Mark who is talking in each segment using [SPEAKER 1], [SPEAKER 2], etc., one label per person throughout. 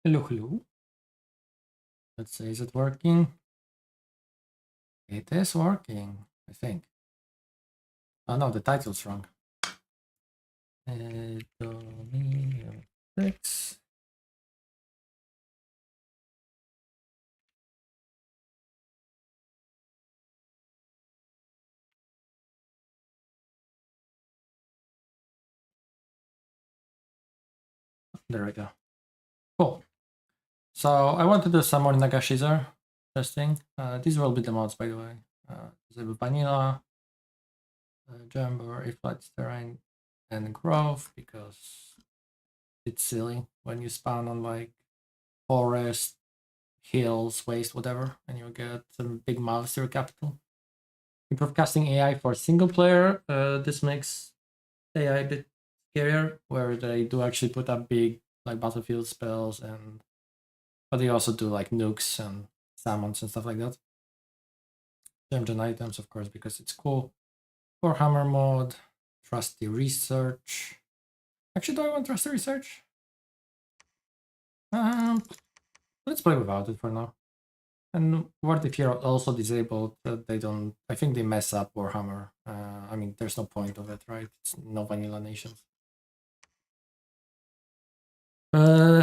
[SPEAKER 1] Hello, hello. Let's see, is it working? It is working, I think. Oh no, the title's wrong. Dominion 6. There we go. Cool. So I want to do some more Nagashizzar testing. These will be the mods, by the way. Disable vanilla, jumper, if terrain, and growth, because it's silly when you spawn on like forest, hills, waste, whatever, and you get some big mouths to your capital. Improve casting AI for single player. This makes AI a bit scarier, where they do actually put up big like battlefield spells, and but they also do like nukes and summons and stuff like that. Dungeon items, of course, because it's cool. Warhammer mode, trusty research. Actually, do I want trusty research? Let's play without it for now. And what if you're also disabled? They don't. I think they mess up Warhammer. I mean, there's no point of it, right? It's no vanilla nations.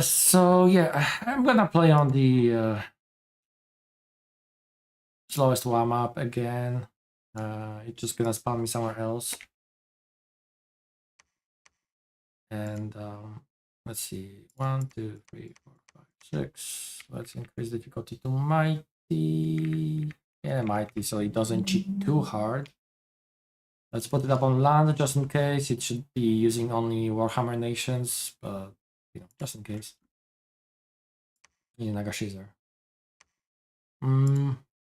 [SPEAKER 1] So yeah, I'm gonna play on the slowest warm up again. It's just gonna spawn me somewhere else. And let's see, 1, 2, 3, 4, 5, 6. Let's increase difficulty to mighty. Yeah, mighty, so it doesn't cheat too hard. Let's put it up on land just in case. It should be using only Warhammer nations, but you know, just in case. In Nagashizzar.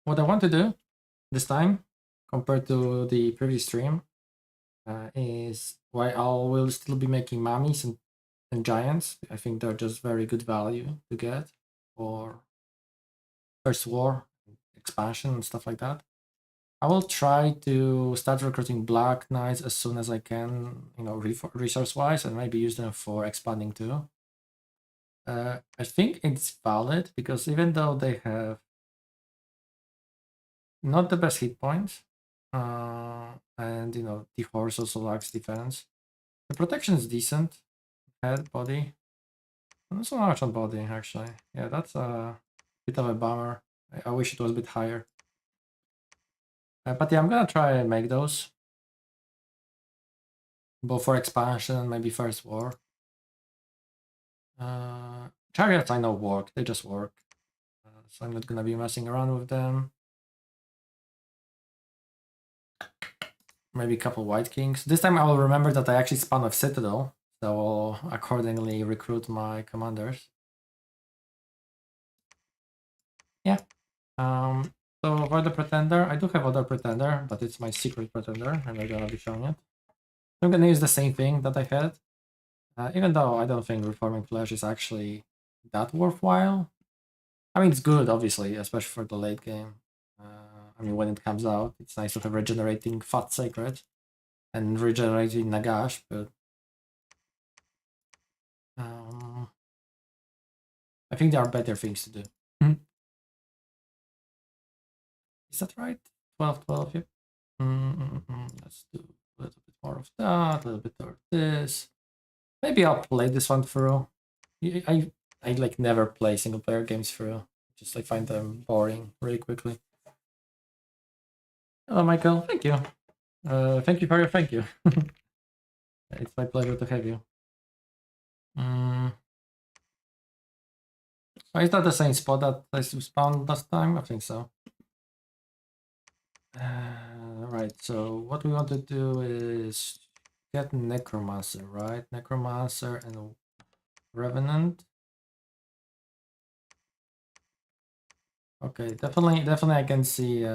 [SPEAKER 1] What I want to do this time, compared to the previous stream, is why I will still be making mummies and giants. I think they're just very good value to get for First War, expansion, and stuff like that. I will try to start recruiting Black Knights as soon as I can, you know, resource-wise, and maybe use them for expanding too. I think it's valid because even though they have not the best hit points, and you know the horse also lacks defense, the protection is decent. Head, body, not so much on body actually. Yeah, that's a bit of a bummer. I wish it was a bit higher. But yeah, I'm gonna try and make those both for expansion and maybe First War. Chariots I know work, they just work. So I'm not gonna be messing around with them. Maybe a couple White Kings. This time I will remember that I actually spawn with Citadel, so I'll accordingly recruit my commanders. Yeah. So for the Pretender, I do have other Pretender, but it's my secret Pretender, and I'm gonna be showing it. I'm gonna use the same thing that I had, even though I don't think Reforming Flesh is actually that worthwhile. I mean, it's good, obviously, especially for the late game. I mean, when it comes out, it's nice to have regenerating Fat Sacred and regenerating Nagash, but I think there are better things to do. Is that right? 12, 12, yep. Let's do a little bit more of that, a little bit of this. Maybe I'll play this one through. I like never play single player games through. Just I find them boring really quickly. Hello, Michael. Thank you. Thank you for your thank you. It's my pleasure to have you. Is that the same spot that I spawned last time? I think so. Right, so what we want to do is get Necromancer, right? Necromancer and Revenant. Okay, definitely I can see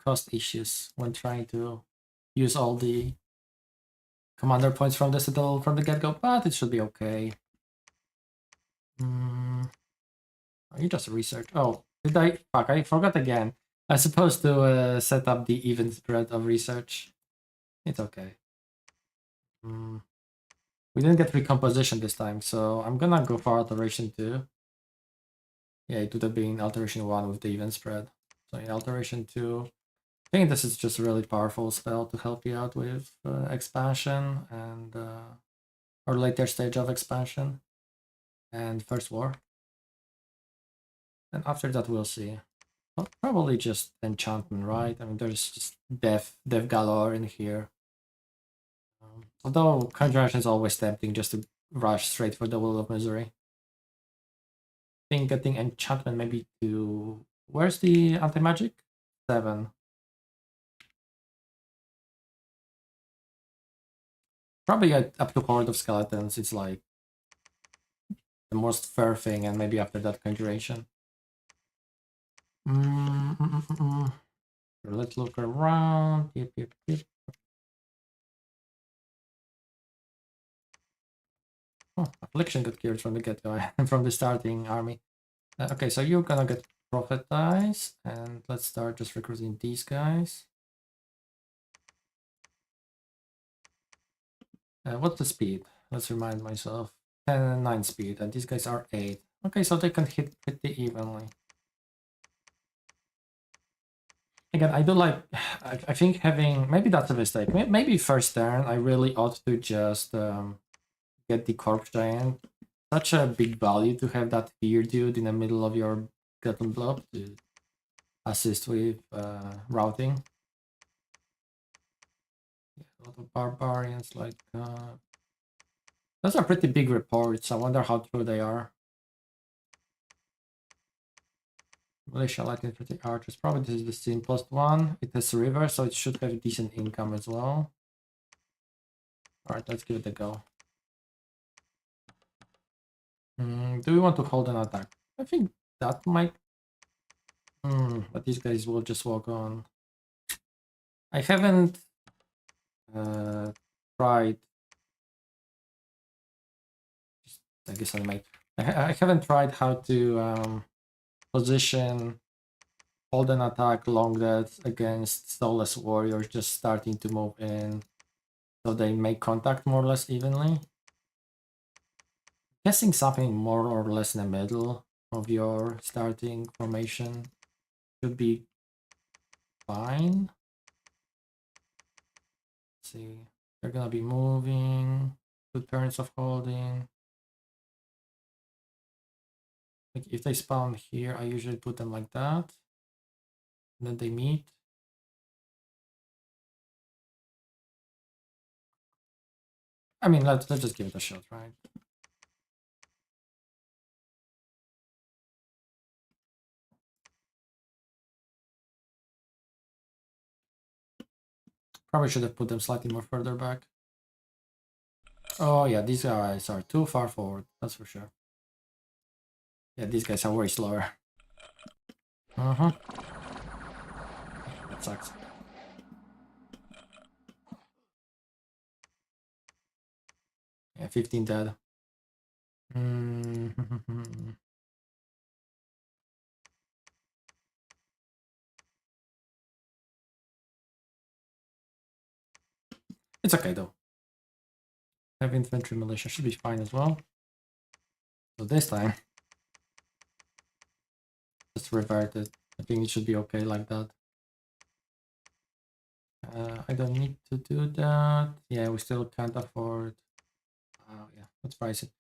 [SPEAKER 1] cost issues when trying to use all the commander points from the Citadel from the get-go, but it should be okay. You just research. Oh, did I? Fuck, I forgot again. I'm supposed to set up the even spread of research. It's okay. We didn't get recomposition this time, so I'm gonna go for alteration 2. Yeah, it would have been alteration 1 with the even spread. So in alteration 2, I think this is just a really powerful spell to help you out with expansion and or later stage of expansion and first war. And after that, we'll see. Well, probably just enchantment, right? I mean, there's just death galore in here. Although conjuration is always tempting just to rush straight for the Will of Misery. I think getting enchantment maybe to... Where's the anti-magic? 7. Probably up to Horde of Skeletons, it's like the most fair thing, and maybe after that conjuration. Let's look around. Yep. Oh, Affliction got cured from the get-go, from the starting army. Okay, so you're gonna get Prophetize, and let's start just recruiting these guys. What's the speed? Let's remind myself. 10 and 9 speed, and these guys are 8. Okay, so they can hit pretty evenly. Again, I do like... I think having... Maybe that's a mistake. Maybe first turn, I really ought to just get the Corpse Giant. Such a big value to have that fear dude in the middle of your Glutton Blob to assist with routing. Yeah, a lot of barbarians, like those are pretty big reports. I wonder how true they are. Militia, light infantry, archers. Probably this is the simplest one. It has river, so it should have decent income as well. Alright, let's give it a go. Do we want to hold an attack? I think that might... but these guys will just walk on. I haven't tried... I guess I might... I haven't tried how to position hold an attack long death against soulless warriors just starting to move in, so they make contact more or less evenly. Guessing something more or less in the middle of your starting formation should be fine. Let's see, they're gonna be moving 2 turns of holding. Like if they spawn here, I usually put them like that, and then they meet. I mean, let's just give it a shot, right? Probably should have put them slightly more further back. Oh yeah, these guys are too far forward, that's for sure. Yeah, these guys are way slower. That sucks. Yeah, 15 dead. It's okay though. Have infantry militia should be fine as well. So this time, just revert it. I think it should be okay like that. I don't need to do that. Yeah, we still can't afford. Yeah, let's price it.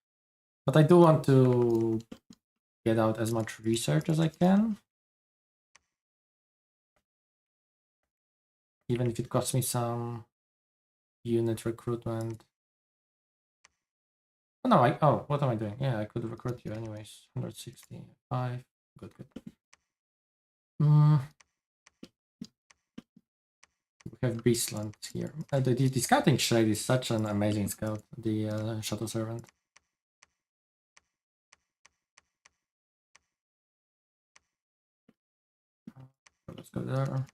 [SPEAKER 1] But I do want to get out as much research as I can, even if it costs me some unit recruitment. Oh, no, what am I doing? Yeah, I could recruit you anyways. 165. Good. We have Beastland here. The scouting shade is such an amazing scout, the Shuttle Servant. Let's go there.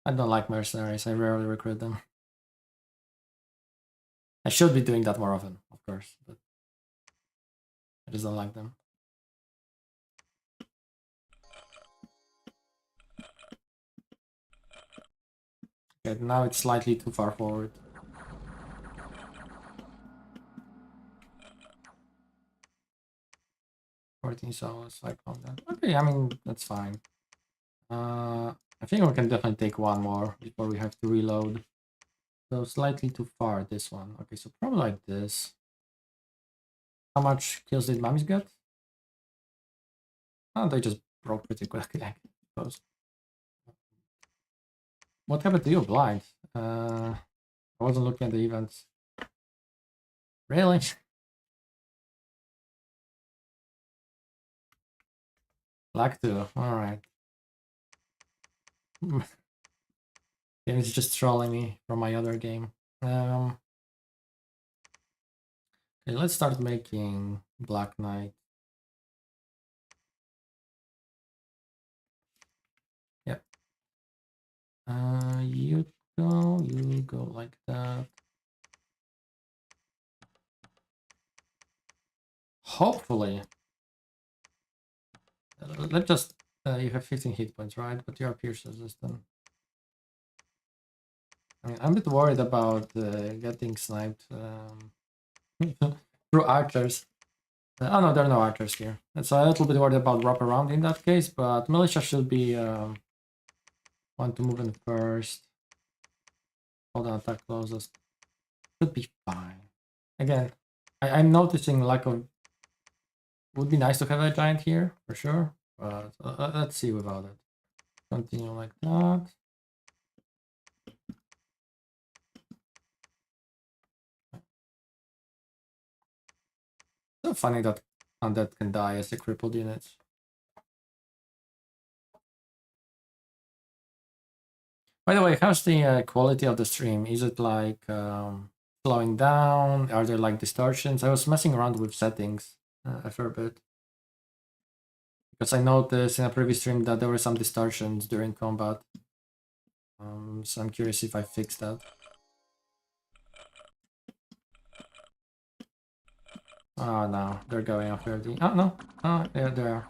[SPEAKER 1] I don't like mercenaries, I rarely recruit them. I should be doing that more often, of course, but I just don't like them. Okay, now it's slightly too far forward. So let's like on that. Okay, I mean that's fine. I think we can definitely take one more before we have to reload. So slightly too far, this one. Okay, so probably like this. How much kills did mummies get? Oh, they just broke pretty quickly, I suppose. What happened to you, blind? I wasn't looking at the events. Really? Like to, alright. Game is just trolling me from my other game. Okay, let's start making Black Knight. Yep. You go like that. Hopefully. Let's just, you have 15 hit points, right? But you are pierce resistant. I mean, I'm a bit worried about getting sniped through archers. Oh no, there are no archers here. It's a little bit worried about wrap around in that case, but militia should be one to move in first. Hold on, attack closest. Should be fine. Again, I'm noticing lack of. Would be nice to have a giant here for sure, but let's see without it. Continue like that. So funny that undead can die as a crippled unit. By the way, how's the quality of the stream? Is it like slowing down? Are there like distortions? I was messing around with settings a fair bit. Because I noticed in a previous stream that there were some distortions during combat. So I'm curious if I fixed that. Oh no, they're going after the... Oh no, oh yeah, they are.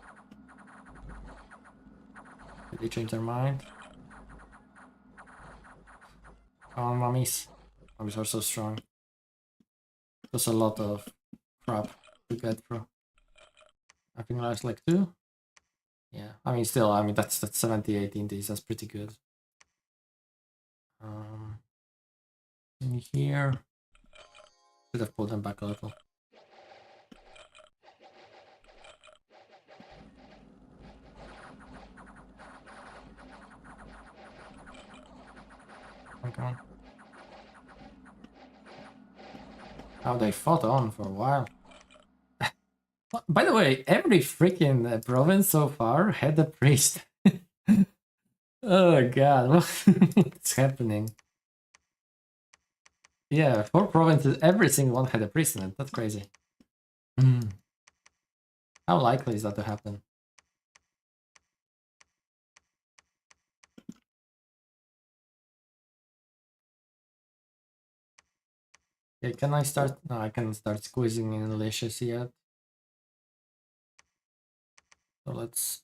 [SPEAKER 1] Did they change their mind? Oh, mummies. Mummies are so strong. There's a lot of crap to get through. I think last like 2. Yeah, I mean still, I mean that's 78 in these, that's pretty good. In here, should have pulled them back a little. Okay. How they fought on for a while. By the way, every freaking province so far had a priest. Oh god, what's happening? Yeah, 4 provinces, every single one had a priest in it. That's crazy. How likely is that to happen? Okay, can I start? No, I can't start squeezing in Delicious yet. So let's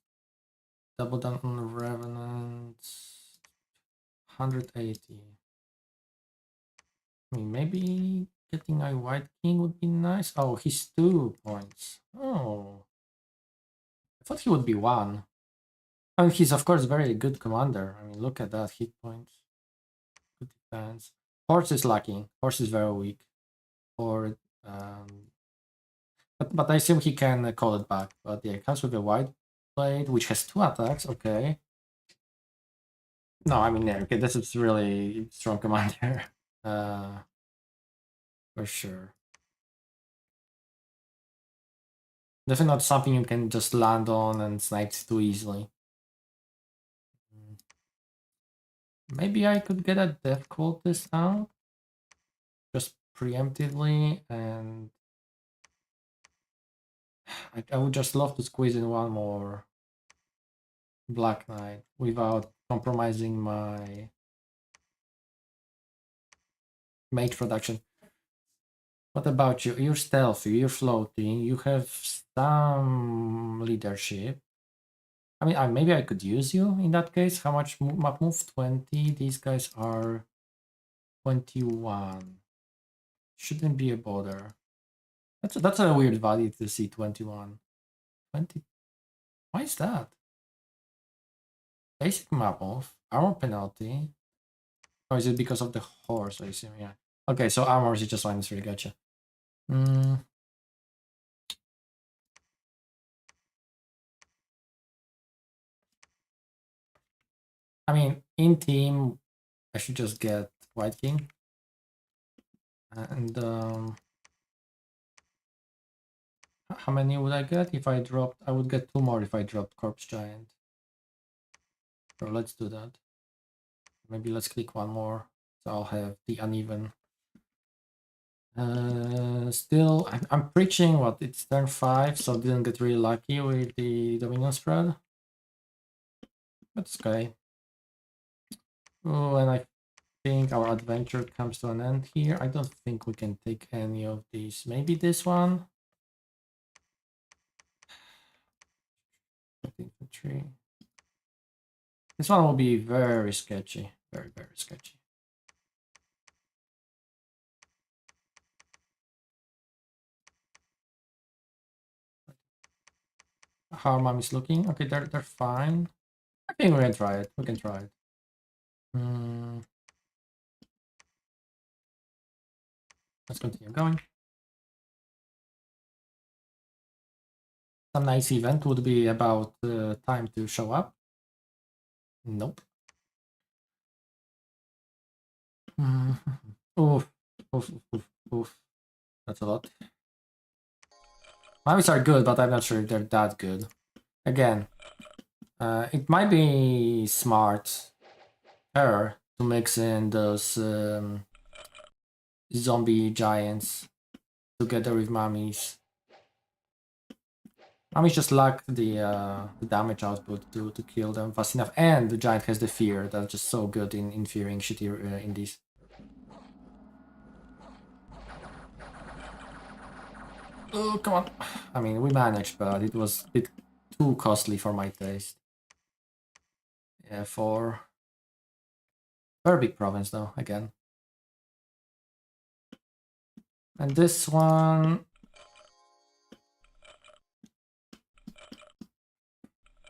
[SPEAKER 1] double down on the Revenant. 180. I mean, maybe getting a White King would be nice. Oh, he's 2 points. Oh. I thought he would be 1. I mean, he's of course very good commander. I mean, look at that, hit points. Good defense. Horse is lacking. Horse is very weak. Or but I assume he can call it back. But yeah, it comes with a White Blade, which has 2 attacks. Okay. No, I mean, yeah, okay, this is really strong commander. For sure. Definitely not something you can just land on and snipe too easily. Maybe I could get a Death Cultist out. Just preemptively, and I would just love to squeeze in one more Black Knight without compromising my mate production. What about you? You're stealthy, you're floating, you have some leadership. I mean, maybe I could use you in that case. How much map move? 20. These guys are 21. Shouldn't be a bother. That's a weird value to see 21. 20. Why is that? Basic map move, armor penalty. Or is it because of the horse? I assume, yeah. Okay, so armor is just -3. Gotcha. I mean, in team, I should just get White King. And how many would I get if I dropped? I would get 2 more if I dropped Corpse Giant. So let's do that. Maybe let's click 1 more. So I'll have the uneven. Still, I'm preaching what it's turn 5, so didn't get really lucky with the Dominion spread. That's okay. Oh, and I think our adventure comes to an end here. I don't think we can take any of these. Maybe this one. Infantry. This one will be very sketchy. Very, very sketchy. How our mom is looking? Okay, they're fine. I think we can try it. We can try it. Let's continue going. A nice event would be about time to show up. Nope. Oof, oof, oof, oof. That's a lot. Mummies are good, but I'm not sure if they're that good. Again, it might be smart to mix in those zombie giants together with mummies. Mummies just lack the damage output to kill them fast enough, and the giant has the fear that's just so good in fearing shitty indies. Oh, come on. I mean, we managed, but it was a bit too costly for my taste. Yeah, for very big province though, again. And this one...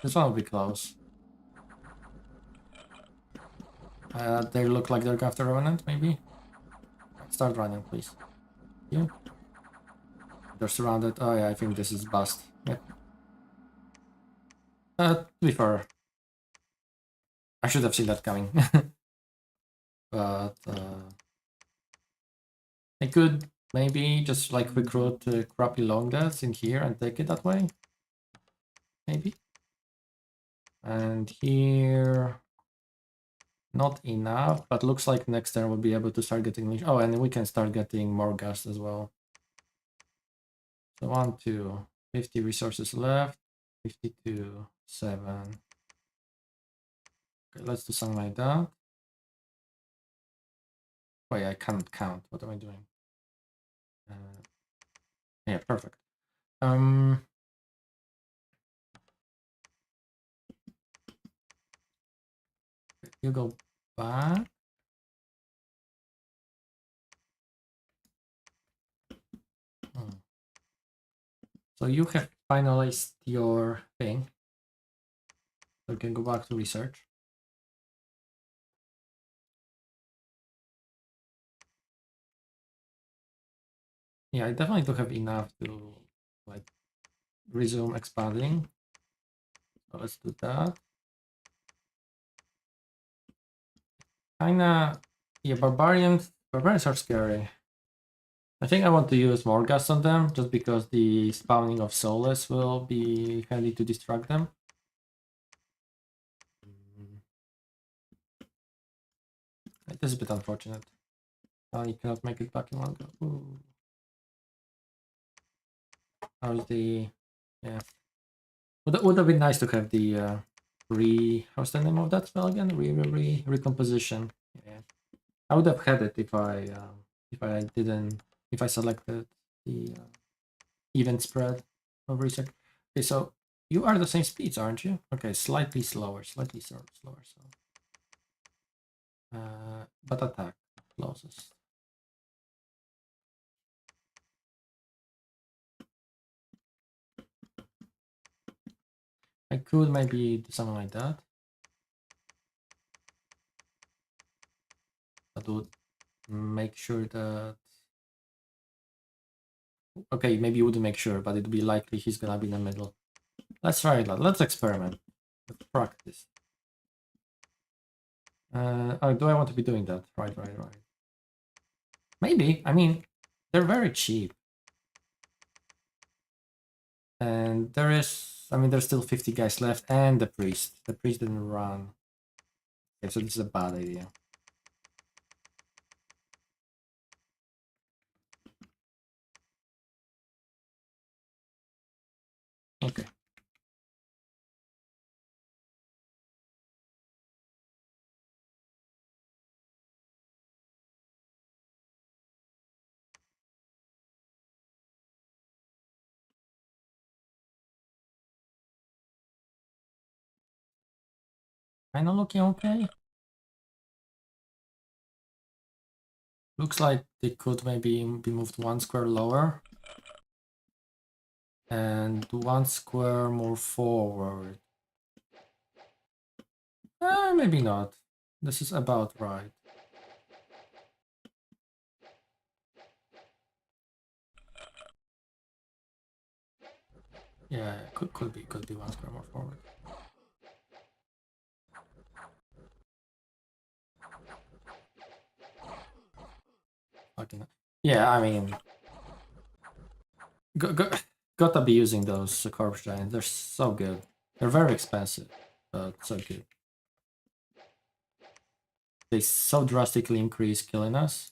[SPEAKER 1] This one will be close. They look like they're going after Revenant, maybe? Start running, please. You? They're surrounded. Oh yeah, I think this is bust. Yep. To be fair, I should have seen that coming. But I could maybe just like recruit crappy long deaths in here and take it that way. Maybe. And here, not enough, but looks like next turn we'll be able to start getting... Oh, and we can start getting more gas as well. So 1, 2, 50 resources left, 52, 7. Okay, let's do something like that. Wait, I can't count. What am I doing? Yeah, perfect. You go back. So you have finalized your thing. So you can go back to research. Yeah, I definitely do have enough to like resume expanding. So let's do that. Kinda, yeah, barbarians are scary. I think I want to use more gas on them just because the spawning of soulless will be handy to distract them. It is a bit unfortunate. You cannot make it back in one go. Ooh. How's the... Yeah. Would have been nice to have the how's the name of that spell again? Recomposition. Yeah. I would have had it if I selected the event spread of research. Okay, so You are the same speeds, aren't you? Okay, slightly slower, slightly slower. So, but attack closest. I could maybe do something like that. That would make sure that. Okay, maybe you wouldn't make sure, but it'd be likely he's gonna be in the middle. Let's try it out. Let's experiment. Let's practice. Oh, do I want to be doing that? Right. Maybe. I mean, they're very cheap. And there is, I mean, there's still 50 guys left and the priest. The priest didn't run. Okay, so this is a bad idea. Okay. Kinda looking okay. Looks like they could maybe be moved 1 square lower. And 1 square more forward. Maybe not. This is about right. Yeah, could be 1 square more forward. Fucking, yeah, I mean, gotta be using those corpse giants. They're so good. They're very expensive, but so good. They so drastically increase killiness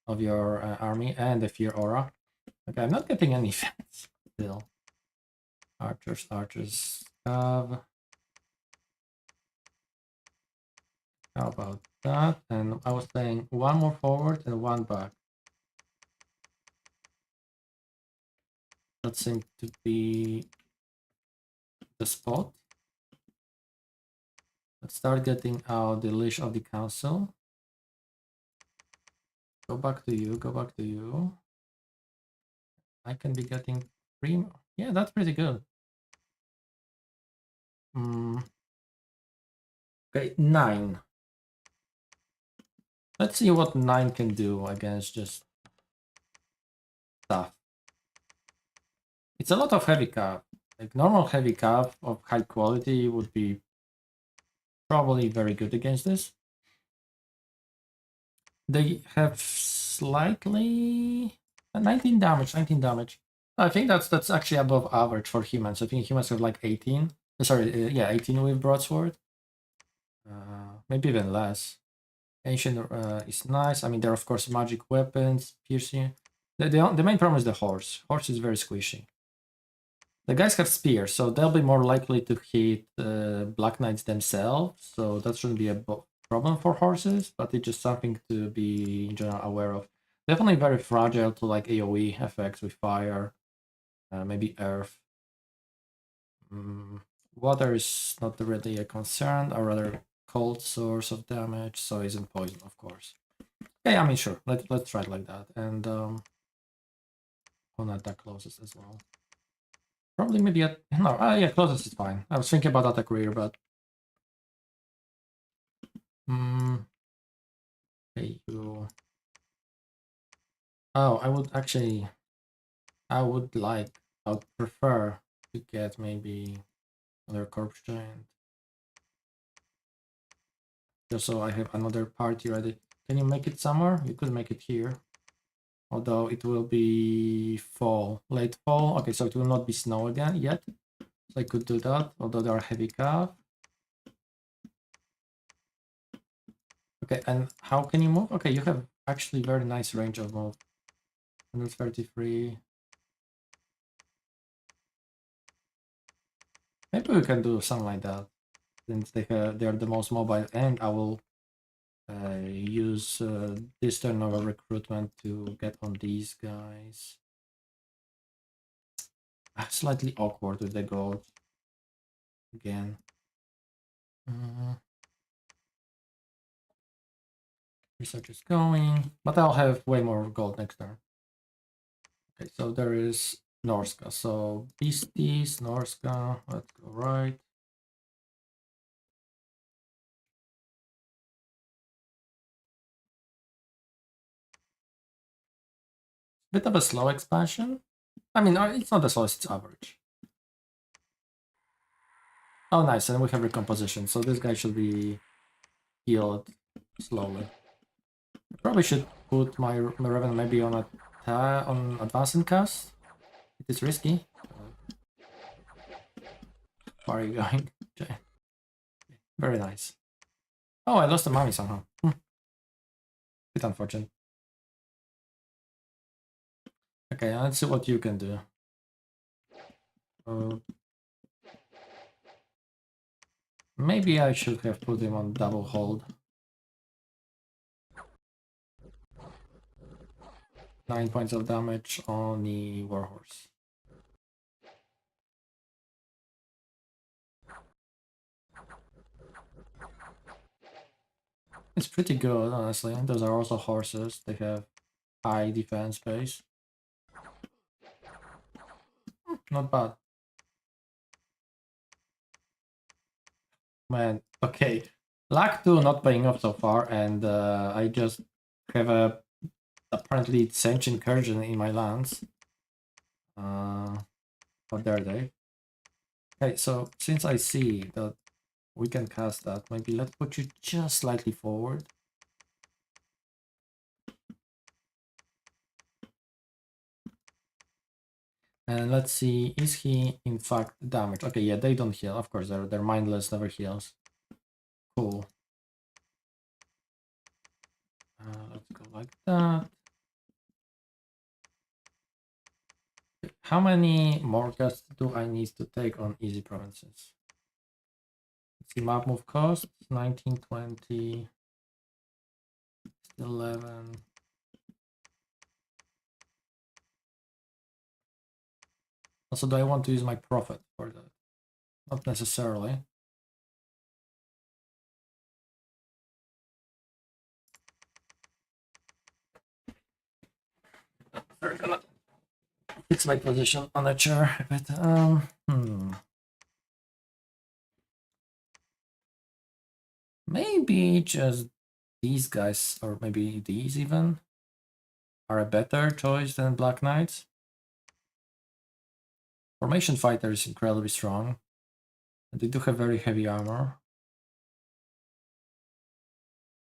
[SPEAKER 1] of your army and the fear aura. Okay, I'm not getting any effects still. Archers have. How about that? And I was saying 1 more forward and 1 back. That seemed to be the spot. Let's start getting out the leash of the council. Go back to you, go back to you. I can be getting 3 more. Yeah, that's pretty good. Okay, 9. Let's see what 9 can do against just stuff. It's a lot of heavy cap. Like normal heavy cap of high quality would be probably very good against this. They have slightly 19 damage, 19 damage. I think that's actually above average for humans. I think humans have like 18. Sorry, yeah, 18 with broadsword. Maybe even less. Ancient is nice. I mean, there are of course magic weapons, piercing. The main problem is the horse. Horse is very squishy. The guys have spears, so they'll be more likely to hit Black Knights themselves. So that shouldn't be a problem for horses, but it's just something to be in general aware of. Definitely very fragile to like AoE effects with fire, maybe earth. Water is not really a concern, or rather cold source of damage, so isn't poison, of course. Okay, I mean, sure, let's try it like that, and on attack closest as well. Probably maybe at no, yeah, closest is fine. I was thinking about attack rear, but okay, you. Oh, I would actually, I would prefer to get maybe another corpse giant, just so I have another party ready. Can you make it somewhere? You could make it here. Although it will be fall, late fall. Okay, so it will not be snow again yet. So I could do that, although they are heavy calf. Okay, and how can you move? Okay, you have actually very nice range of move. 133. Maybe we can do something like that, since they are the most mobile, and I will use this turnover recruitment to get on these guys. Slightly awkward with the gold. Again. Research is going, but I'll have way more gold next turn. Okay, so there is Norska. So Beasties, Norska, let's go right. Bit of a slow expansion. I mean, it's not the slowest, it's average. Oh, nice, and we have recomposition, so this guy should be healed slowly. I probably should put my Revenant maybe on on advancing cast. It is risky. Where are you going? Okay. Very nice. Oh, I lost the mummy somehow. Bit unfortunate. Okay, let's see what you can do. Maybe I should have put him on double hold. 9 points of damage on the Warhorse. It's pretty good, honestly. Those are also horses. They have high defense base. Not bad. Man, okay. Luck 2 not paying off so far, and I just have a apparently sentient incursion in my lands. How dare they? Okay, so since I see that we can cast that, maybe let's put you just slightly forward. And let's see, is he in fact damaged? Okay, yeah, they don't heal. Of course, they're mindless, never heals. Cool. Let's go like that. How many more casts do I need to take on easy provinces? Let's see, map move cost 19, 20, 11. Also, do I want to use my profit for that? Not necessarily. We're gonna fix my position on a chair, but maybe just these guys, or maybe these even, are a better choice than Black Knights. Formation Fighter is incredibly strong, and they do have very heavy armor.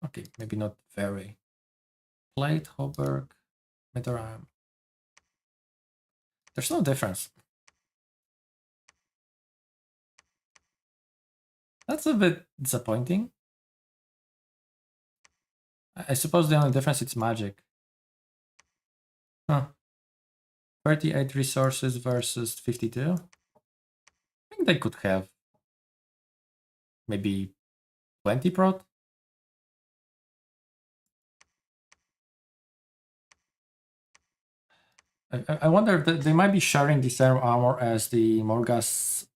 [SPEAKER 1] Okay, maybe not very. Plate, Hoberg, Metaram. There's no difference. That's a bit disappointing. I suppose the only difference is magic. Huh. 38 resources versus 52. I think they could have maybe 20 prot. I wonder if they might be sharing the same armor as the Morgas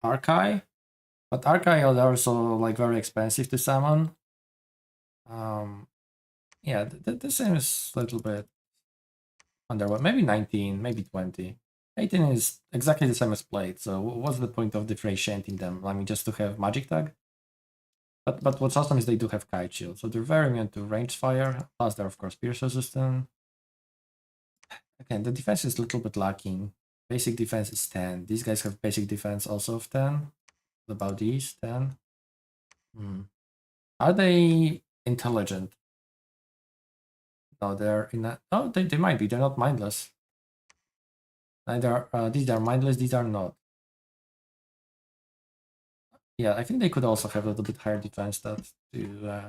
[SPEAKER 1] Archai, but Archai are also like very expensive to summon. Yeah, the same is a little bit under what, maybe 19, maybe 20. 18 is exactly the same as Plate, so what's the point of differentiating them? I mean, just to have magic tag? But what's awesome is they do have kite shield, so they're very immune to range fire, plus they're of course pierce resistant. Again, the defense is a little bit lacking. Basic defense is 10. These guys have basic defense also of 10. What about these? 10. Are they intelligent? No, they're in a... Oh, they might be. They're not mindless. Neither these are mindless, these are not. Yeah, I think they could also have a little bit higher defense stats to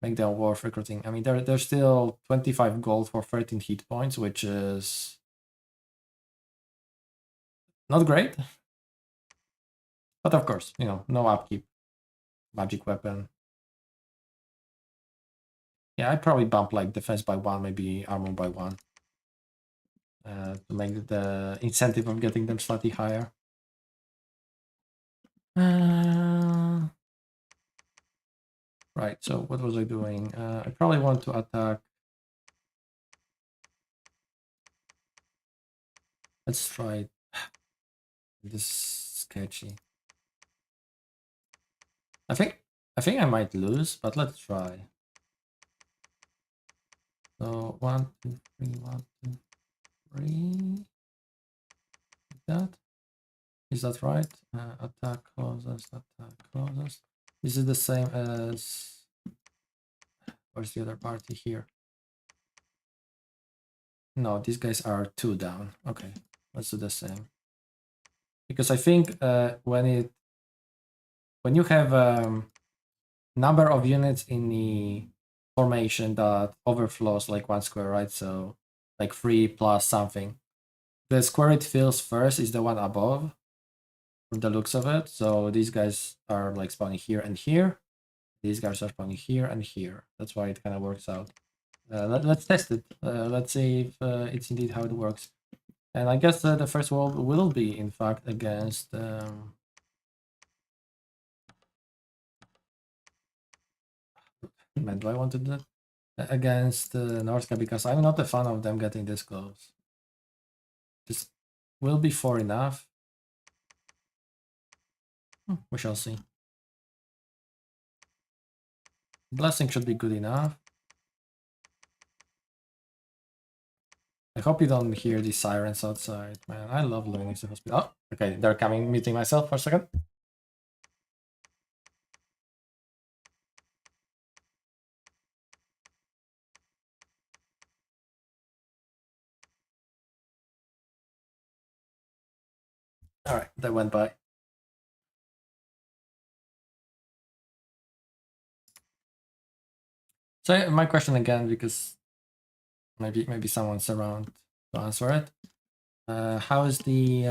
[SPEAKER 1] make them worth recruiting. I mean, they're still 25 gold for 13 hit points, which is not great. But of course, you know, no upkeep. Magic weapon. Yeah, I'd probably bump like defense by 1, maybe armor by 1. to make the incentive of getting them slightly higher. Right, so what was I doing? I probably want to attack. Let's try it. This is sketchy. I think I might lose, but let's try. So 1, 2, 3, 1, 2, 3. Like that. Is that right? Attack closest, attack closest. Is it the same as... Where's the other party here? No, these guys are 2 down. Okay, let's do the same. Because I think when you have number of units in the formation that overflows like 1 square, right? So like 3 plus something. The square it fills first is the one above, from the looks of it. So these guys are like spawning here and here. These guys are spawning here and here. That's why it kind of works out. Let's test it. Let's see if it's indeed how it works. And I guess the first world will be, in fact, against... Man, do I want to do that? Against Norska, because I'm not a fan of them getting this close. This will be 4 enough. We shall see. Blessing should be good enough. I hope you don't hear the sirens outside, man. I love living next to hospital. Oh, okay, they're coming, meeting myself for a second. All right, that went by. So my question again, because maybe someone's around to answer it. How is the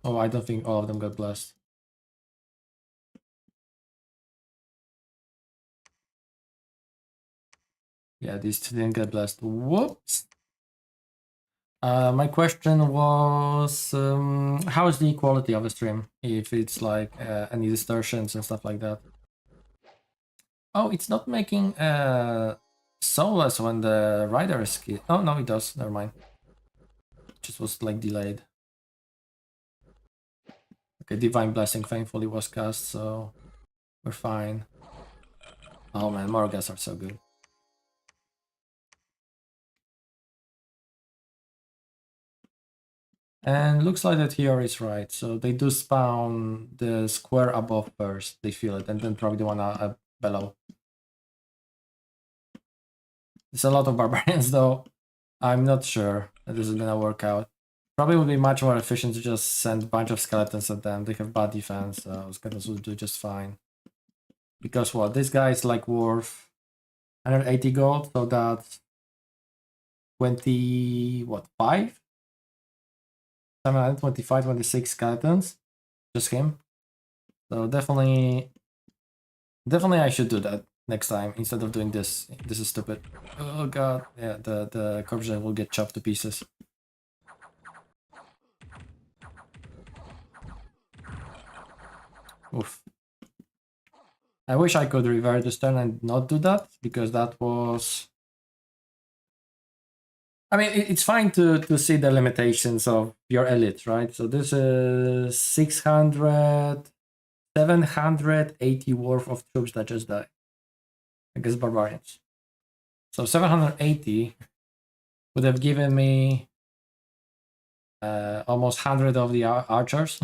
[SPEAKER 1] Oh, I don't think all of them got blessed. Yeah, these 2 didn't get blessed. Whoops. My question was, how is the quality of the stream? If it's like any distortions and stuff like that. Oh, it's not making soulless when the rider is killed. Oh, no, it does. Never mind. Just was like delayed. Okay, Divine Blessing thankfully was cast, so we're fine. Oh man, Morgas are so good. And looks like that here is right. So they do spawn the square above first. They feel it, and then probably the one below. It's a lot of barbarians though. I'm not sure that this is gonna work out. Probably would be much more efficient to just send a bunch of skeletons at them. They have bad defense, so skeletons will do just fine. Because what? This guy is like worth 180 gold, so that's 20, what, 5? 725, 26 skeletons. Just him. So definitely I should do that next time instead of doing this. This is stupid. Oh god. Yeah, the corruption will get chopped to pieces. Oof. I wish I could revert this turn and not do that, because that was... I mean, it's fine to see the limitations of your elite, right? So this is 600, 780 worth of troops that just died against barbarians. So 780 would have given me almost 100 of the archers,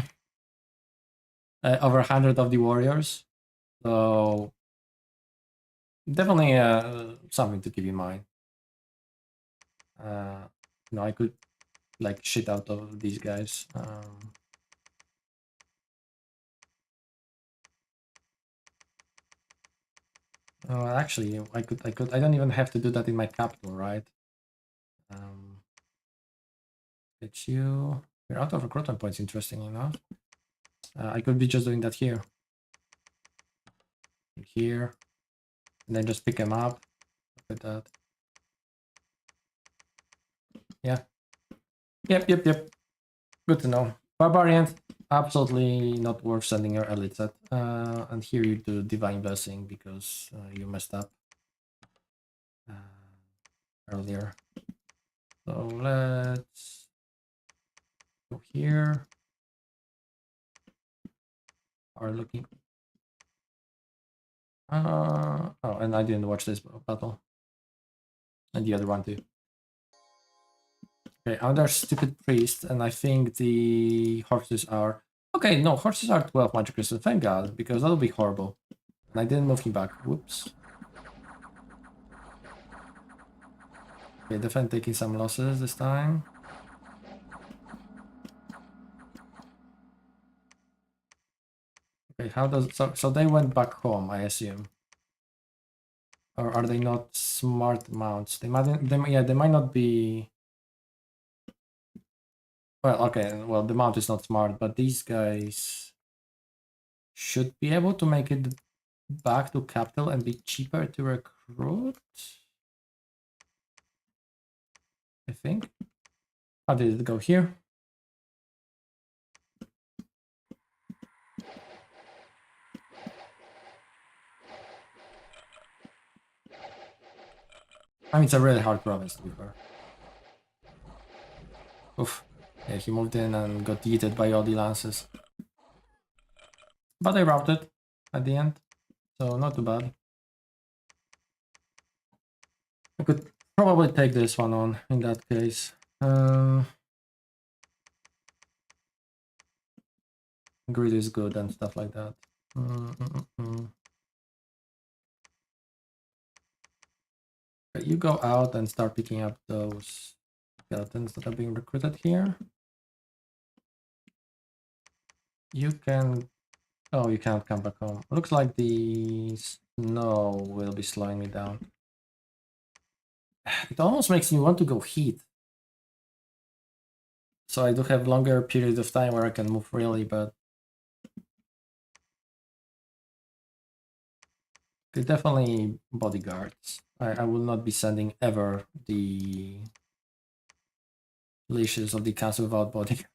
[SPEAKER 1] over 100 of the warriors. So definitely something to keep in mind. I could like shit out of these guys. Actually, I could. I don't even have to do that in my capital, right? Get you. You're out of recruitment points. Interesting enough. I could be just doing that here, and then just pick them up. Look at that. Yeah. Yep. Good to know. Barbarian, absolutely not worth sending your elite set. And here you do Divine Blessing because you messed up earlier. So let's go here. Are looking. Oh, and I didn't watch this battle. And the other one too. Okay, another stupid priest, and I think the horses are... Okay, no, horses are 12 magic crystals, thank god, because that would be horrible. And I didn't move him back, whoops. Okay, definitely taking some losses this time. Okay, how does... So they went back home, I assume. Or are they not smart mounts? They might not be... Well, okay, well, the mount is not smart, but these guys should be able to make it back to capital and be cheaper to recruit, I think. How did it go here? I mean, it's a really hard province to be fair. Oof. Yeah, he moved in and got yeeted by all the lances. But I routed at the end, so not too bad. I could probably take this one on in that case. Grid is good and stuff like that. Okay, you go out and start picking up those skeletons that are being recruited here. You can... Oh, you can't come back home. Looks like the snow will be slowing me down. It almost makes me want to go heat. So I do have longer periods of time where I can move freely, but... Okay, definitely bodyguards. I will not be sending ever the leashes of the castle without bodyguards.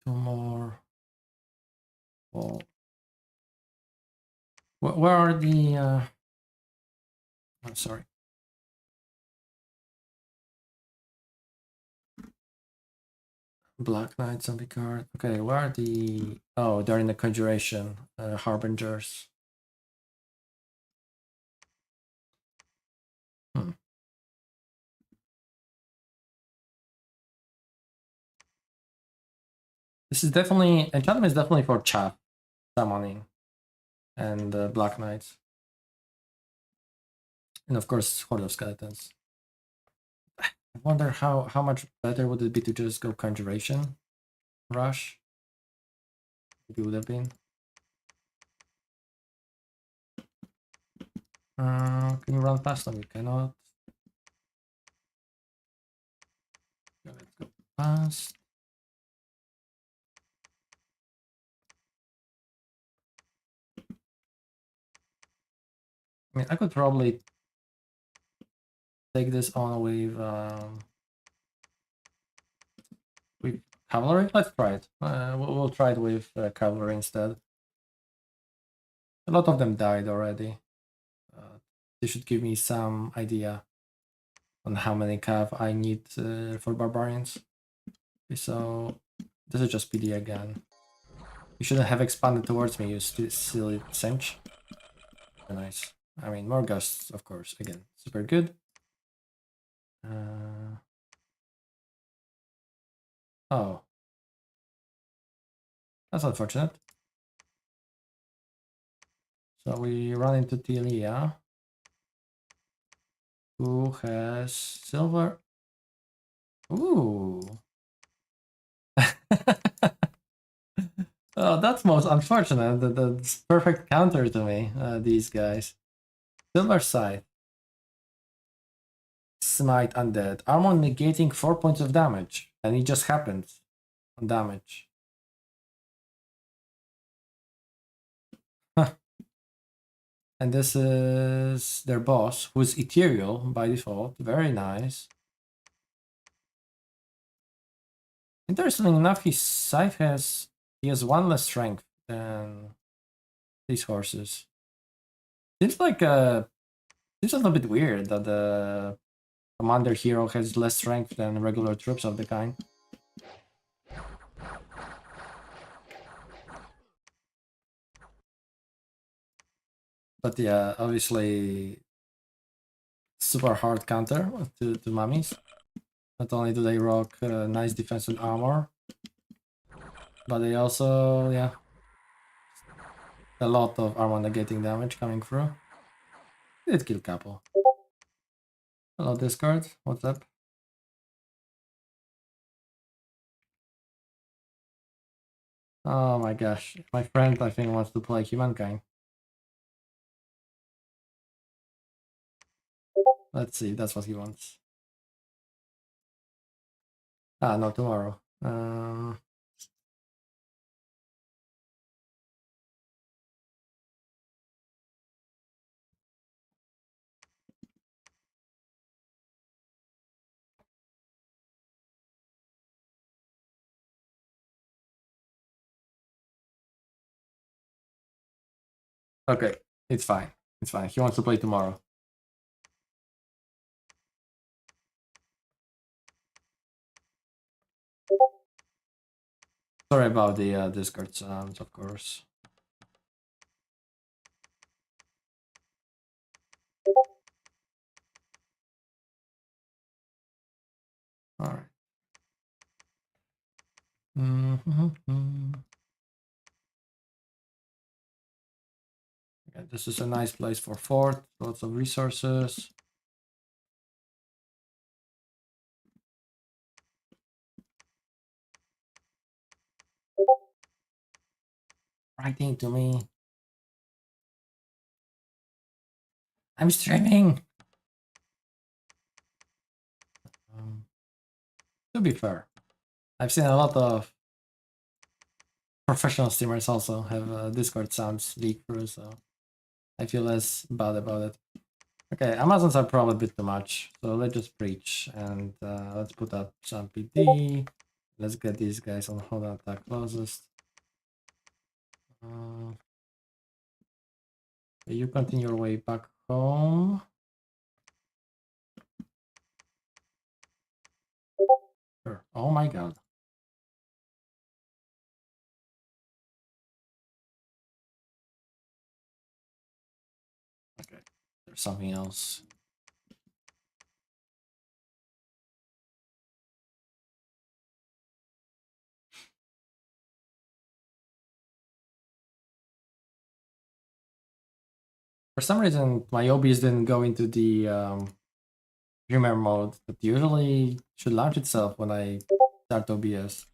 [SPEAKER 1] Two more. Oh. Where are the... I'm sorry. Black Knights on the card. Okay, where are the... Oh, they're in the Conjuration. Harbingers. This is definitely... Enchantment is definitely for chaff summoning. And Black Knights. And of course, Horde of Skeletons. I wonder how much better would it be to just go Conjuration Rush? It would have been. Can you run past them? You cannot. Okay, let's go past. I mean, I could probably take this on with cavalry. Let's try it. We'll try it with cavalry instead. A lot of them died already. They should give me some idea on how many cav I need for barbarians. Okay, so this is just PD again. You shouldn't have expanded towards me, you silly cinch. Nice. I mean, more gusts, of course. Again, super good. Oh. That's unfortunate. So we run into Tilia, who has silver. Ooh. Oh, that's most unfortunate. That's perfect counter to me, these guys. Silver Scythe. Smite Undead. Armor negating 4 points of damage. And it just happens on damage. Huh. And this is their boss, who is ethereal by default. Very nice. Interestingly enough, his scythe he has one less strength than these horses. Seems like seems a little bit weird that the commander hero has less strength than regular troops of the kind. But yeah, obviously super hard counter to mummies. Not only do they rock nice defensive armor, but they also, yeah, a lot of armor negating damage coming through. Did kill couple. Hello Discord, what's up? Oh my gosh, my friend I think wants to play humankind. Let's see, that's what he wants. Ah, no, tomorrow. Okay, it's fine. It's fine. He wants to play tomorrow. Sorry about the Discord sounds, of course. All right. Yeah, this is a nice place for fort. Lots of resources. Writing to me. I'm streaming. To be fair, I've seen a lot of professional streamers also have Discord sounds leak through, so I feel less bad about it. Okay, Amazons are probably a bit too much, so let's just preach and let's put up some PD. Let's get these guys on hold attack closest. You continue your way back home. Sure. Oh my god. Okay, there's something else. For some reason, my OBS didn't go into the Dreamer mode that usually should launch itself when I start OBS.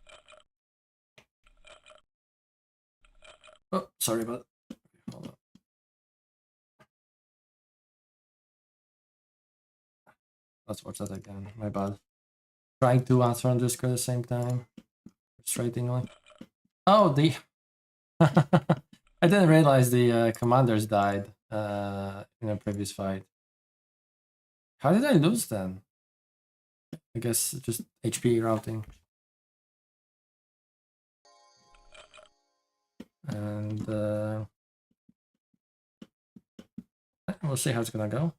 [SPEAKER 1] Oh, sorry about that. Hold on. Let's watch that again. My bad. Trying to answer on Discord at the same time. Frustratingly. Oh, the... I didn't realize the commanders died in a previous fight. How did I lose then? I guess just HP routing. And we'll see how it's gonna go.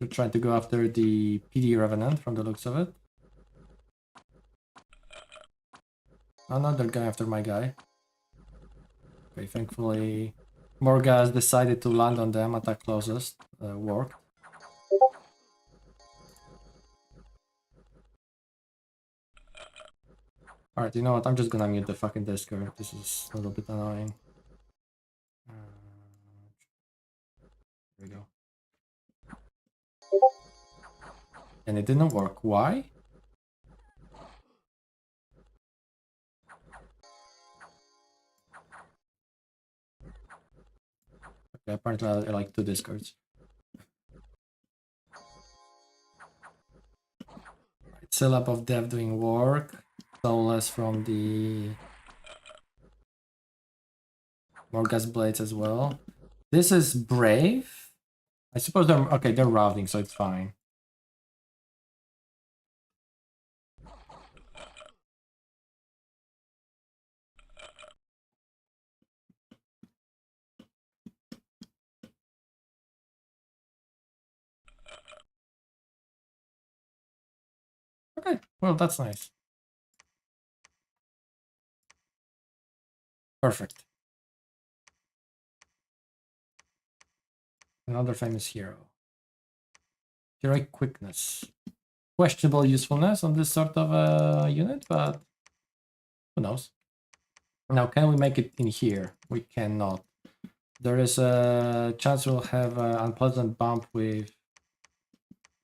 [SPEAKER 1] We're trying to go after the PD Revenant from the looks of it. Oh no, they're going after my guy. Okay, thankfully Morgas decided to land on them, attack closest, worked. Alright, you know what, I'm just gonna mute the fucking Discord, this is a little bit annoying. There we go. And it didn't work, why? Okay, apparently I like two Discords. Right, Syllab of Death doing work. Soulless from the More gas blades as well. This is brave. I suppose they're okay. They're routing, so it's fine. Okay, well that's nice. Perfect. Another famous hero. Heroic quickness. Questionable usefulness on this sort of unit, but who knows? Now, can we make it in here? We cannot. There is a chance we'll have an unpleasant bump with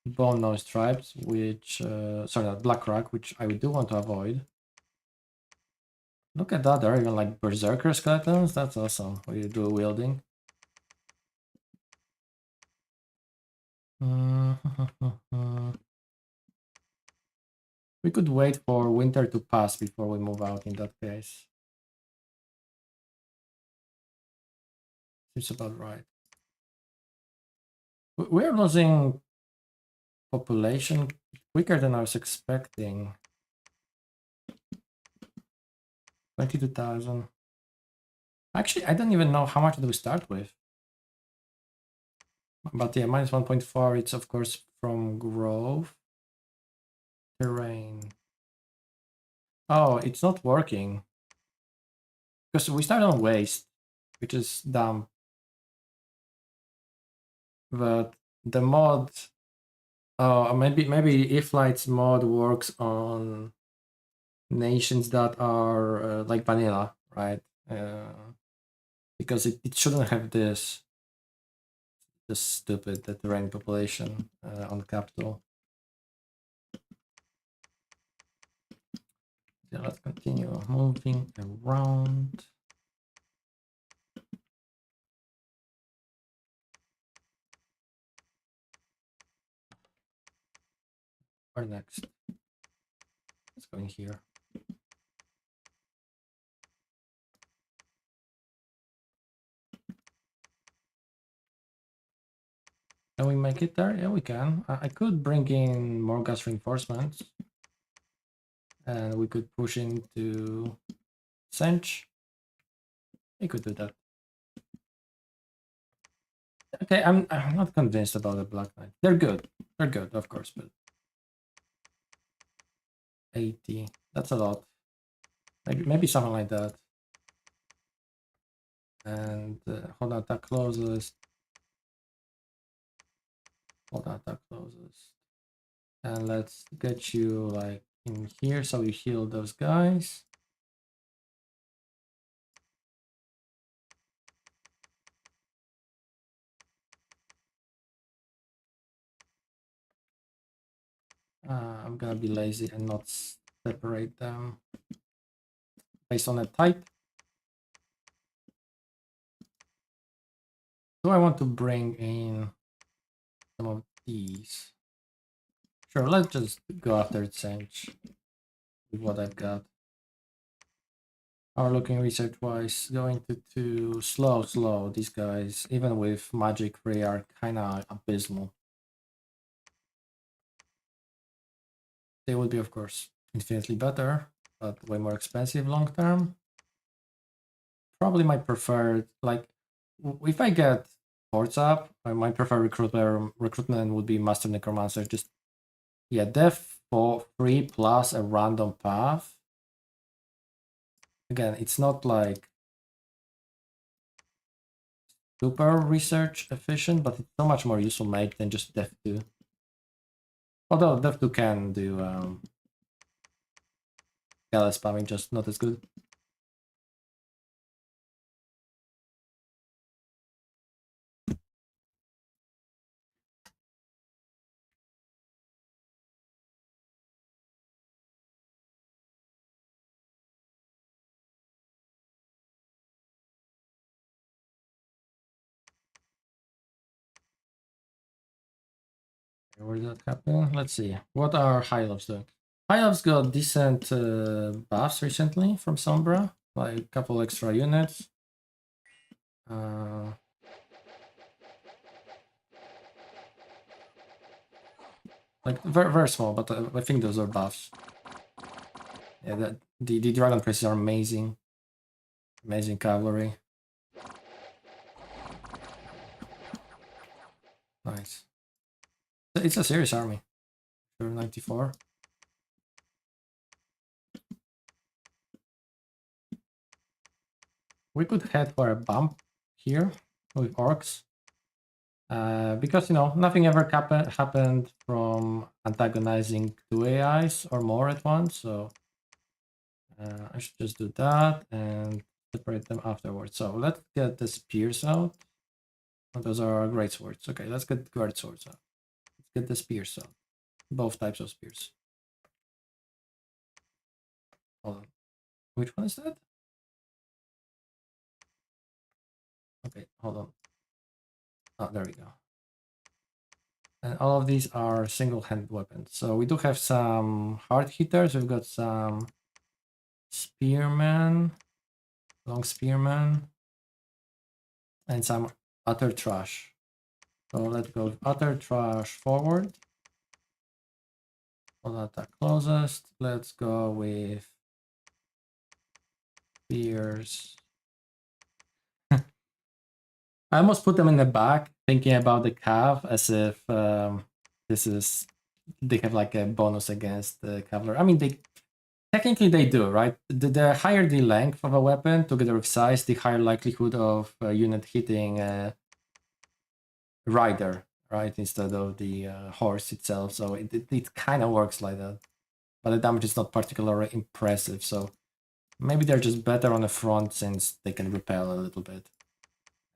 [SPEAKER 1] bone noise tribes, which, sorry, not black rock, which I do want to avoid. Look at that, there are even like berserker skeletons. That's awesome. What you do wielding. We could wait for winter to pass before we move out in that case. Seems about right. We're losing population quicker than I was expecting. 22,000. Actually, I don't even know how much do we start with. But yeah, minus 1.4, it's of course from growth. Terrain. Oh, it's not working. Because we start on waste, which is dumb. But the mod, oh, maybe if Light's mod works on nations that are like vanilla, right? Because it shouldn't have this stupid the terrain population on the capital. Yeah, let's continue moving around. Where next? Let's go in here. Can we make it there? Yeah, we can. I could bring in more gas reinforcements. And we could push into Cinch. We could do that. Okay, I'm not convinced about the Black Knight. They're good. They're good, of course, but 80. That's a lot. Maybe something like that. And hold on, that closes. Hold on, that closes. And let's get you like in here so you heal those guys. I'm gonna be lazy and not separate them based on a type. Do I want to bring in some of these? Sure, let's just go after Cinch with what I've got. Are looking research wise going to slow. These guys, even with magic free, are kind of abysmal. They would be, of course, infinitely better, but way more expensive long term. Probably my preferred, like, if I get ports up, my preferred recruitment would be Master Necromancer. Just, yeah, def for free plus a random path. Again, it's not like super research efficient, but it's so much more useful make than just def 2. Although def 2 can do gala spamming, just not as good. Where did that happen? Let's see. What are High Elves doing? High Elves got decent buffs recently from Sombre, like a couple extra units. Like very very small, but I think those are buffs. Yeah, the dragon princes are amazing, amazing cavalry. Nice. It's a serious army. Sure, 94. We could head for a bump here with orcs. Because, you know, nothing ever happened from antagonizing two AIs or more at once, so I should just do that and separate them afterwards. So let's get the spears out. Oh, those are great swords. Okay, let's get great swords out. Let's get the spears out. Both types of spears. Hold on. Which one is that? Okay, hold on. Oh, there we go. And all of these are single-handed weapons. So we do have some hard hitters. We've got some spearmen, long spearmen, and some utter trash. So let's go with utter trash forward. Full attack closest. Let's go with spears. I almost put them in the back, thinking about the cav as if they have like a bonus against the cavalry. I mean, technically they do, right? The higher the length of a weapon together with size, the higher likelihood of a unit hitting a rider, right, instead of the horse itself. So it kind of works like that, but the damage is not particularly impressive. So maybe they're just better on the front since they can repel a little bit.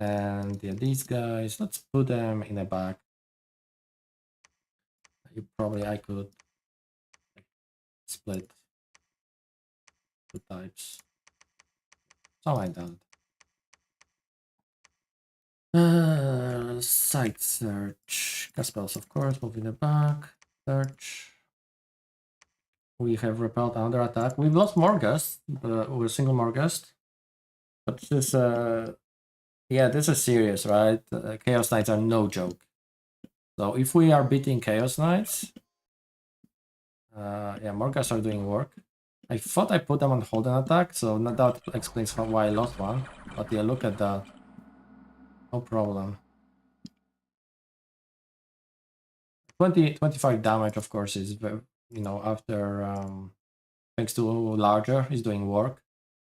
[SPEAKER 1] And yeah, these guys, let's put them in the back. I could split two types. Something like that. Site search. Cast spells, of course, move in the back. Search. We have repelled another attack. We've lost Morghast, with a single Morghast. But this yeah, this is serious, right? Chaos Knights are no joke. So if we are beating Chaos Knights, yeah, Morghast are doing work. I thought I put them on hold and attack, so that explains why I lost one. But yeah, look at that. No problem. 25 damage, of course, is very, you know, after thanks to larger is doing work.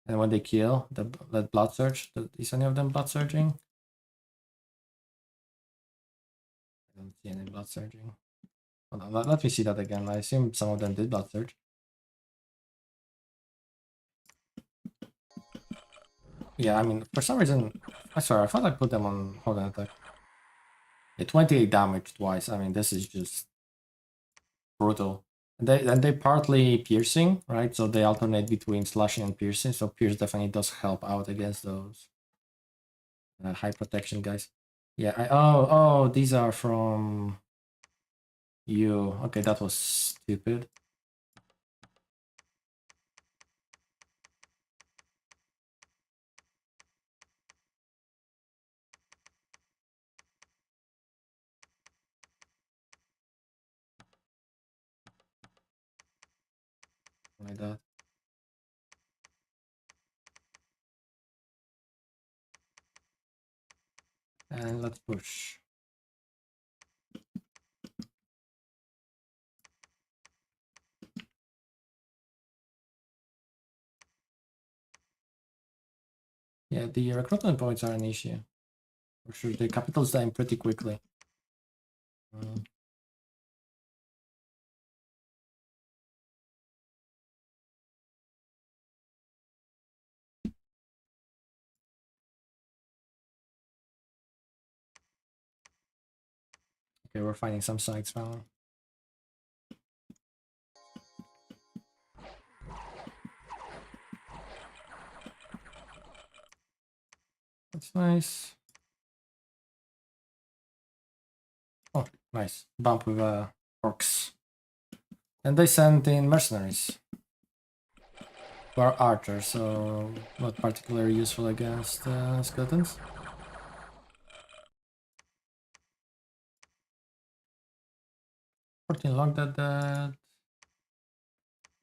[SPEAKER 1] And when they kill, that blood surge, is any of them blood surging? I don't see any blood surging. Hold on, let me see that again. I assume some of them did blood surge. Yeah, I mean, for some reason, I swear, I thought I put them on hold and attack. Yeah, 28 damage twice. I mean, this is just brutal. And they partly piercing, right? So they alternate between slashing and piercing. So pierce definitely does help out against those high protection guys. Yeah. Oh, these are from you. Okay, that was stupid. Like that. And let's push. Yeah, the recruitment points are an issue. For sure, the capital's dying pretty quickly. Okay, we're finding some sites now. That's nice. Oh, nice. Bump with orcs. And they sent in mercenaries. Who are archers, so not particularly useful against skeletons. 14 locked at that.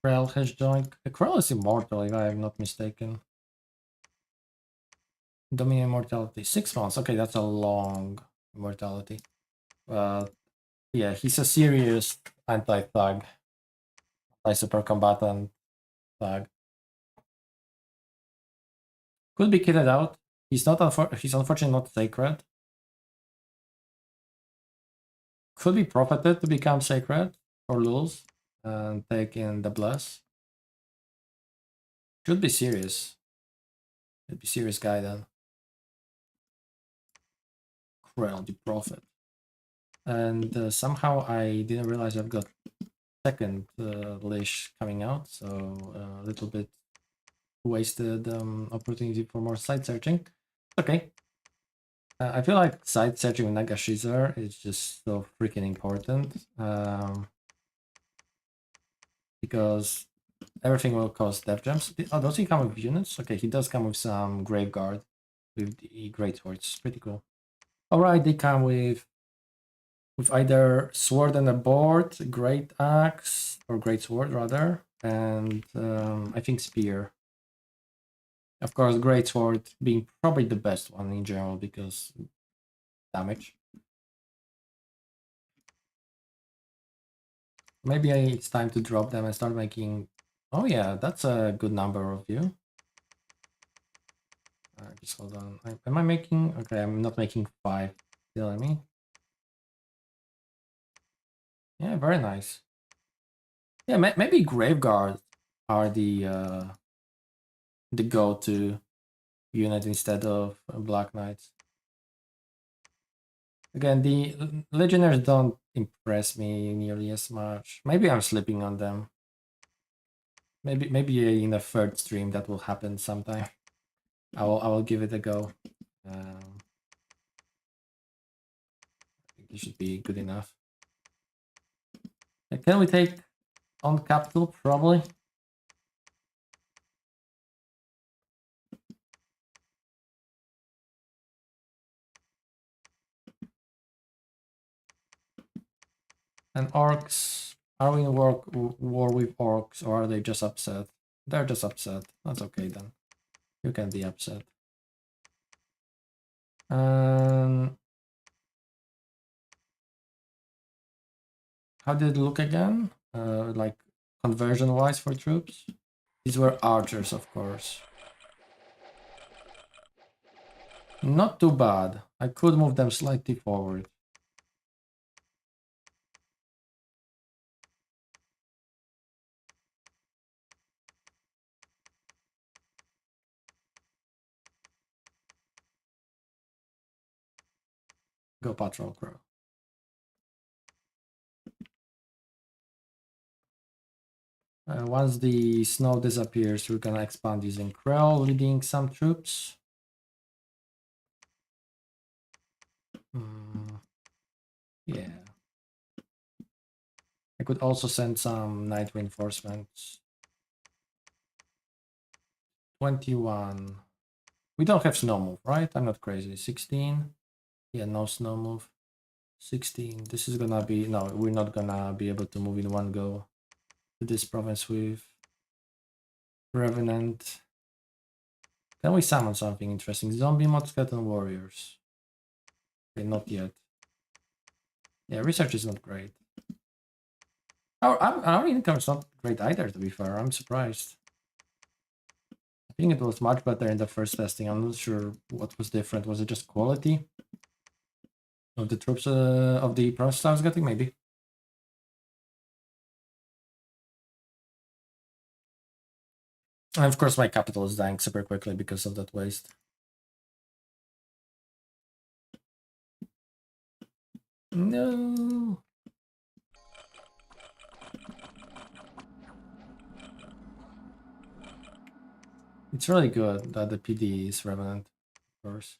[SPEAKER 1] Krell has joined. Krell is immortal, if I am not mistaken. Dominion immortality, 6 months. Okay, that's a long immortality. Yeah, he's a serious anti-thug, anti-super combatant thug. Could be kitted out. He's not. He's unfortunately not sacred. Could be profited to become sacred or lose and take in the bless. Should be serious. Should be serious guy then. Krell, the prophet. And somehow I didn't realize I've got second leash coming out, so a little bit wasted opportunity for more site searching. Okay. I feel like site searching with Nagashizzar is just so freaking important. Because everything will cost death gems. Oh, does he come with units? Okay, he does come with some Graveguard with the Great Swords. Pretty cool. Alright, they come with either sword and a board, great axe, or great sword rather, and I think spear. Of course, great sword being probably the best one in general because damage. Maybe it's time to drop them and start making. Oh yeah, that's a good number of you. Just hold on. Am I making? Okay, I'm not making 5. Still, I mean. Yeah, very nice. Yeah, maybe Graveguard are the go-to unit instead of Black Knights. Again, the Legionnaires don't impress me nearly as much. Maybe I'm slipping on them. Maybe in a third stream that will happen sometime. I will give it a go. I think it should be good enough. Can we take on capital? Probably. And orcs, are we in war with orcs, or are they just upset? They're just upset. That's okay then. You can be upset. How did it look again? Like conversion-wise for troops? These were archers, of course. Not too bad. I could move them slightly forward. Go Patrol Crow. Once the snow disappears, we're gonna expand using Krell, leading some troops. Yeah. I could also send some night reinforcements. 21. We don't have snow move, right? I'm not crazy. 16. Yeah, no snow move. 16. This is gonna be... No, we're not gonna be able to move in one go to this province with Revenant. Can we summon something interesting? Zombie mod skeleton warriors. Okay, not yet. Yeah, research is not great. Our income is not great either, to be fair. I'm surprised. I think it was much better in the first testing. I'm not sure what was different. Was it just quality of the troops of the process I was getting? Maybe. And of course, my capital is dying super quickly because of that waste. No. It's really good that the PD is Revenant, of course.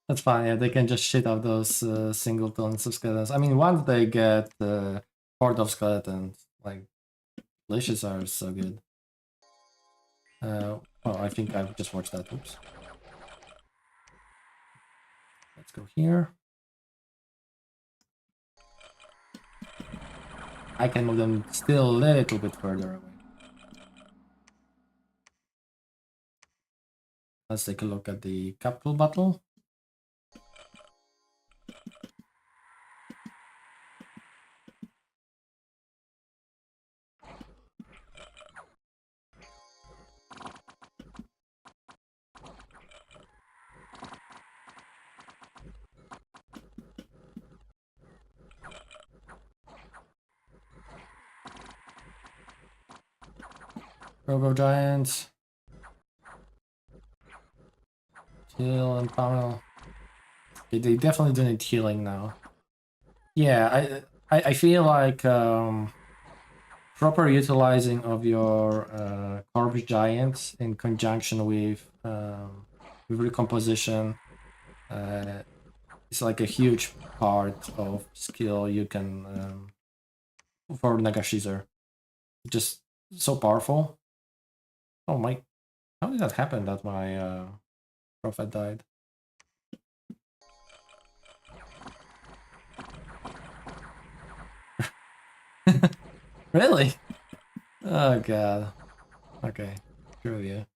[SPEAKER 1] That's fine. Yeah, they can just shit out those singletons of skeletons. I mean, once they get horde of skeletons, like delicious are so good. Oh, I think I've just watched that. Oops. Let's go here. I can move them still a little bit further away. Let's take a look at the capital battle. Robo Giants. Heal and power. Okay, they definitely do need healing now. Yeah, I feel like proper utilizing of your corpse giants in conjunction with recomposition is like a huge part of skill you can for Nagashizzar. Just so powerful. Oh my! How did that happen that my prophet died? Really? Oh god. Okay. Screw you.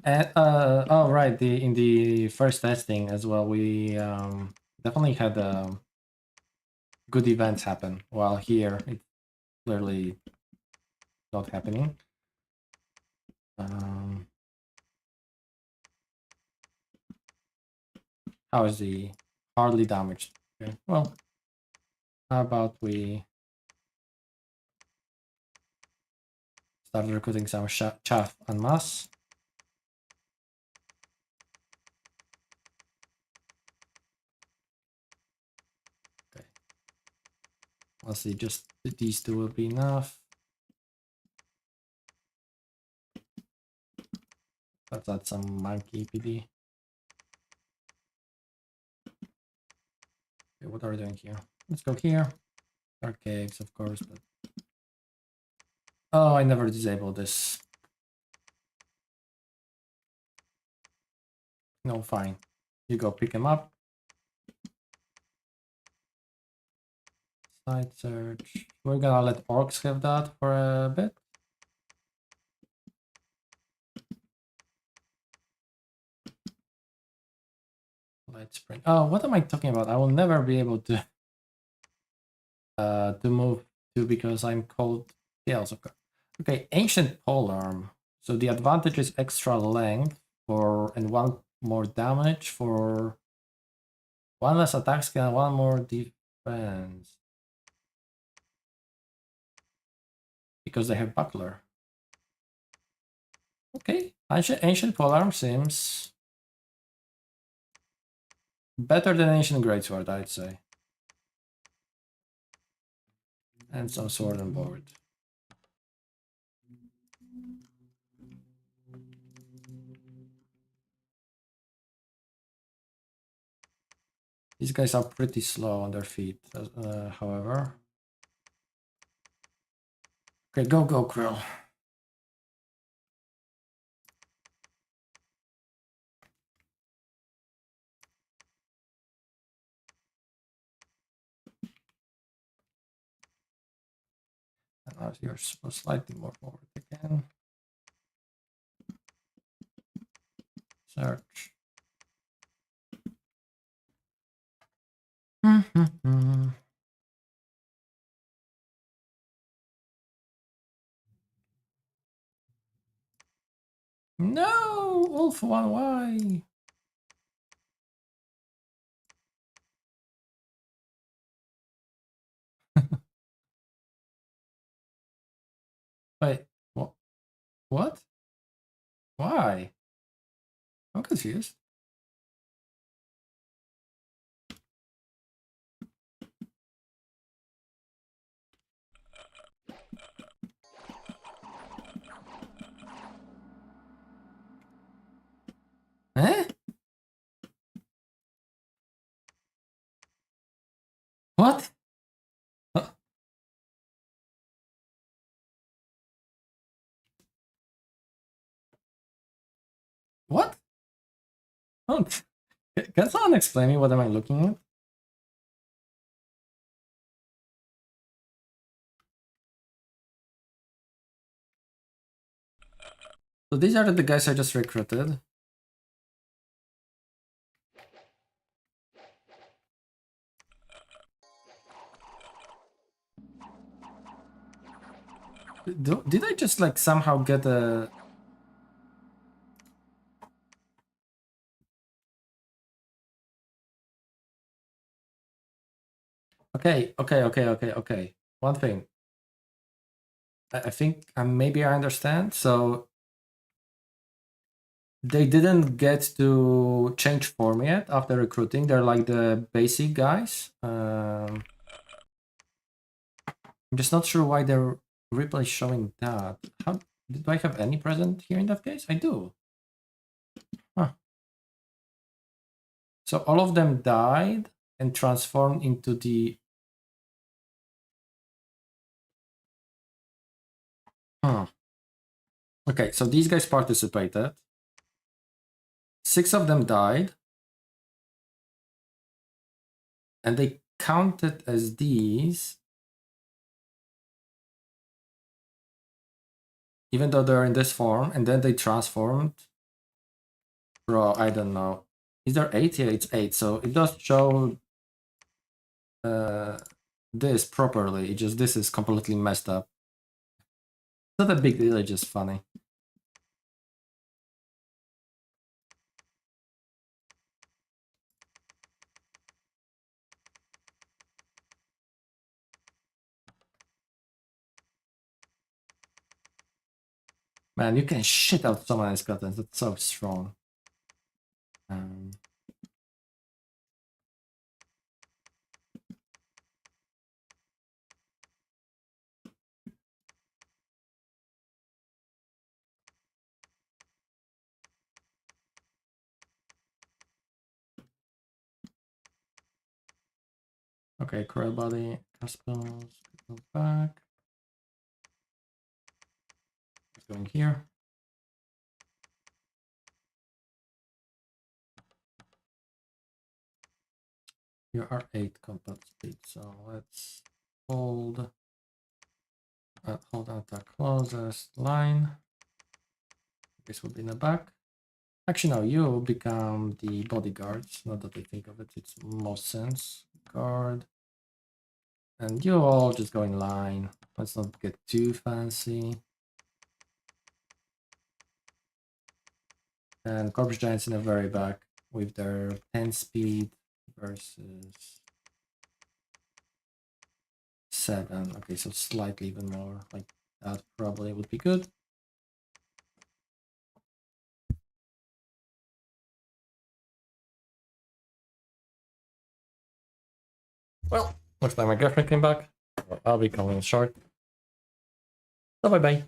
[SPEAKER 1] And oh right, the in the first testing as well, we definitely had good events happen. While here, it's clearly not happening. Um, how is the hardly damaged? Okay, well, how about we start recruiting some chaff en masse? Okay, let's see, just these two will be enough. Let's add some monkey PD. Okay, what are we doing here? Let's go here. Dark caves, of course, but oh, I never disabled this. No, fine. You go pick him up. Side search. We're gonna let orcs have that for a bit. Light sprint. Oh, what am I talking about? I will never be able to move to because I'm called Chaos of course. Okay, ancient polearm. So the advantage is extra length for and one more damage for one less attack skill and one more defense. Because they have buckler. Okay, ancient polearm seems better than ancient greatsword, I'd say. And some sword on board. These guys are pretty slow on their feet, however. Okay, go, Krill. And now you're slightly more forward again. Search. No, Wolf 1Y. Wait, what? What? Why? I'm confused. Oh, can someone explain me what am I looking at? So these are the guys I just recruited. Did I just like somehow get a... Okay. One thing. I think maybe I understand. So they didn't get to change form yet after recruiting. They're like the basic guys. I'm just not sure why their replay is showing that. How do I have any present here in that case? I do. Huh. So all of them died and transformed into the... Huh. Okay, so these guys participated. 6 of them died. And they counted as these, even though they're in this form, and then they transformed. Bro, I don't know. Is there 8? Yeah, it's 8. So it does show this properly. It just, this is completely messed up. It's not a big deal, it's just funny. Man, you can shit out someone in Scotland. That's so strong. Okay, Coral Body, Caspels, go back. Let's go in here. You are 8 combat speed, so let's hold on the closest line. This will be in the back. Actually, no, you become the bodyguards. Not that I think of it, it's most sense. Guard. And you all just go in line. Let's not get too fancy. And Corpse Giants in the very back with their 10 speed versus 7. Okay, so slightly even more. Like that probably would be good. Well, looks like my girlfriend came back. I'll be calling it short. So bye bye.